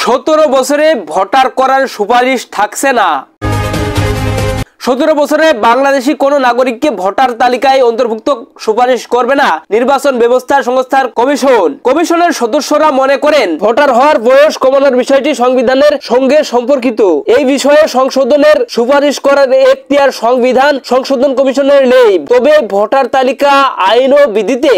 17 বছরে ভোটার করার সুপারিশ থাকছে না। 17 বছরে বাংলাদেশি কোনো নাগরিককে ভোটার তালিকায় অন্তর্ভুক্ত সুপারিশ করবে না নির্বাচন ব্যবস্থা সংস্থার কমিশনের সদস্যরা মনে করেন ভোটার হওয়ার বয়স কমানোর বিষয়টি সংবিধানের সঙ্গে সম্পর্কিত। এই বিষয়ে সংশোধনের সুপারিশ করার এখতিয়ার সংবিধান সংশোধন কমিশনের নেই। তবে ভোটার তালিকা আইন ও বিধিতে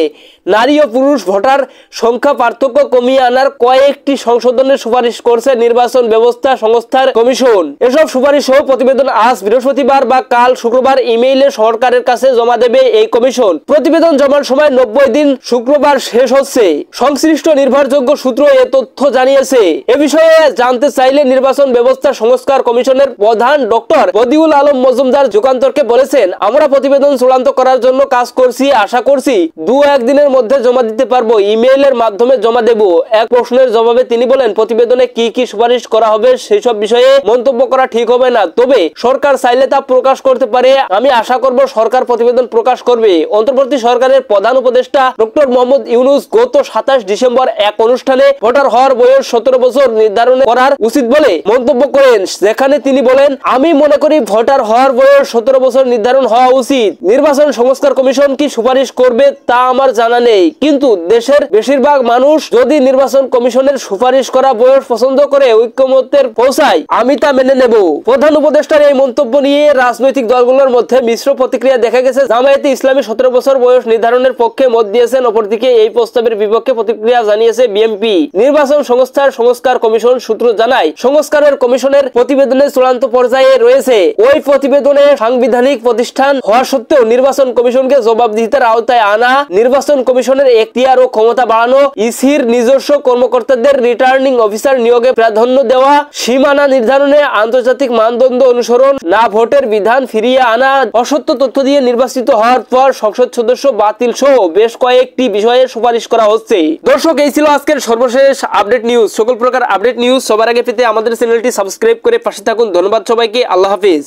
নারী ও পুরুষ ভোটার সংখ্যা পার্থক্য কমিয়ে আনার কয়েকটি সংশোধনের সুপারিশ করছে নির্বাচন ব্যবস্থা সংস্থার কমিশন। এসব সুপারিশ সহ প্রতিবেদন আজ বৃহস্পতিবার বা কাল শুক্রবার ইমেইলে সরকারের কাছে জমা দেবে এই কমিশন। প্রতিবেদন জমার সময় 90 দিন শুক্রবার শেষ হচ্ছে। সংশ্লিষ্ট নির্ভরযোগ্য সূত্র এ তথ্য জানিয়েছে। এ বিষয়ে জানতে চাইলে নির্বাচন ব্যবস্থা সংস্কার কমিশনের প্রধান ডক্টর বদিউল আলম মজুমদার যুগান্তরকে বলেছেন, আমরা প্রতিবেদন চূড়ান্ত করার জন্য কাজ করছি, আশা করছি 2-1 দিনের মধ্যে জমা দিতে পারবো, ইমেইলের মাধ্যমে জমা দেব। এক প্রশ্নের জবাবে তিনি বলেন, প্রতিবেদনে কি কি সুপারিশ করা হবে সেসব বিষয়ে মন্তব্য করা ঠিক হবে না, তবে সরকার চাইলে তা প্রকাশ করতে পারে। আমি আশা করব সরকার প্রতিবেদন প্রকাশ করবে। অন্তর্বর্তী সরকারের প্রধান উপদেষ্টা ডক্টর মোহাম্মদ ইউনূস গত 27 ডিসেম্বর এক অনুষ্ঠানে ভোটার হওয়ার বয়স 17 বছর নির্ধারণ করার উচিত বলে মন্তব্য করেন, যেখানে তিনি বলেন, আমি মনে করি ভোটার হওয়ার বয়স 17 বছর নির্ধারণ হওয়া উচিত। নির্বাচন সংস্কার কমিশন কি সুপারিশ করবে তা আমার জানা নেই, কিন্তু দেশের বেশিরভাগ মানুষ যদি নির্বাচন কমিশনের সুপারিশ করা বয়স পছন্দ করে ঐক্যমত্যের পৌঁছায়, আমি তা মেনে নেব। প্রধান উপদেষ্টার এই মন্তব্য নিয়ে রাজনৈতিক দলগুলোর মধ্যে মিশ্র প্রতিক্রিয়া দেখা গেছে। জামায়াতে ইসলামী 17 বছর বয়স নির্ধারণের পক্ষে মত দিয়েছেন, অপরদিকে এই প্রস্তাবের বিপক্ষে প্রতিক্রিয়া জানিয়েছে বিএনপি। নির্বাচন সংস্থার সংস্কার কমিশন সূত্র জানায়, সংস্কারের কমিশনের প্রতিবেদনের চূড়ান্ত পর্যায়ে রয়েছে। ওই প্রতিবেদনে সাংবিধানিক প্রতিষ্ঠান হওয়া সত্ত্বেও নির্বাচন কমিশনকে জবাবদিহিতার আওতায় আনা, নির্বাচন কমিশনের এখতিয়ার ও ক্ষমতা বাড়ানো, ইসির নিজস্ব কর্মকর্তাদের রিটার্নিং অফিসার নিয়োগে প্রাধান্য দেওয়া, সীমানা নির্ধারণে আন্তর্জাতিক মানদণ্ড অনুসরণ, না ভোটের বিধান ফিরিয়ে আনা, অসত্য তথ্য দিয়ে নির্বাচিত হওয়ার পর সংসদ সদস্য বাতিল সহ বেশ কয়েকটি বিষয়ে সুপারিশ করা হচ্ছে। দর্শক, এই ছিল আজকের সর্বশেষ আপডেট নিউজ। সকল প্রকার আপডেট নিউজ সবার আগে পেতে আমাদের চ্যানেলটি সাবস্ক্রাইব করে পাশে থাকুন। ধন্যবাদ সবাইকে। আল্লাহ হাফিজ।